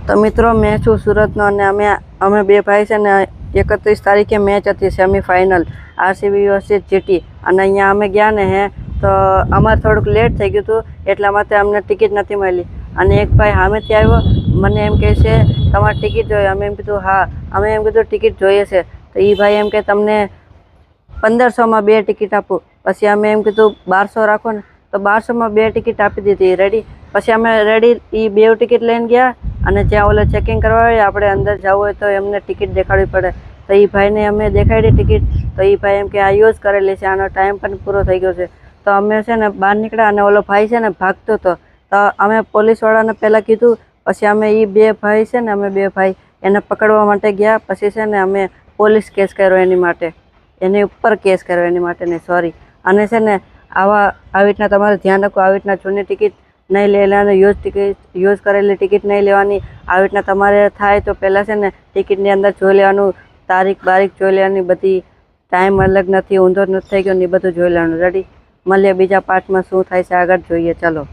તો મિત્રો મેં છું સુરતનો અને અમે બે ભાઈ છે ને 31 તારીખે મેચ હતી સેમિફાઇનલ આરસીબી વર્સિસ જીટી અને અહીંયા અમે ગયા ને તો અમારે થોડુંક લેટ થઈ ગયું હતું એટલા માટે અમને ટિકિટ નથી મળી અને એક ભાઈ સામેથી આવ્યો મને એમ કહે છે તમારે ટિકિટ જોઈએ અમે એમ કીધું હા અમે એમ કીધું ટિકિટ જોઈએ છે તો એ ભાઈ એમ કે તમને 1500માં 2 ટિકિટ આપું પછી અમે એમ કીધું 1200 રાખો ને તો 1200માં 2 ટિકિટ આપી દીધી રેડી પછી અમે રેડી એ 2 ટિકિટ લઈને ગયા અને જ્યાં ઓલે ચેકિંગ કરવા હોય આપણે અંદર જવું હોય તો એમને ટિકિટ દેખાડવી પડે તો એ ભાઈને અમે દેખાડી ટિકિટ તો એ ભાઈ એમ કે આ યુઝ કરેલી છે આનો ટાઈમ પણ પૂરો થઈ ગયો છે તો અમે છે ને બહાર નીકળ્યા અને ઓલો ભાઈ છે ને ભાગતો હતો તો અમે પોલીસવાળાને પહેલાં કીધું પછી અમે એ બે ભાઈ છે ને અમે બે ભાઈ એને પકડવા માટે ગયા પછી છે ને અમે પોલીસ કેસ કર્યો એની માટે એની ઉપર કેસ કર્યો એની માટે નહીં સોરી અને છે ને આવી રીતના તમારે ધ્યાન રાખો આવી રીતના જૂની ટિકિટ નહીં લઈ લેવાની યુઝ કરેલી ટિકિટ નહીં લેવાની આવી રીતના તમારે થાય તો પહેલાં છે ને ટિકિટની અંદર જોઈ લેવાનું તારીખ જોઈ લેવાની બધી ટાઈમ અલગ નથી ઊંધો નથી થઈ ગયો ને એ બધું જોઈ લેવાનું રેડી મળીએ બીજા પાર્ટમાં શું થાય છે આગળ જોઈએ ચાલો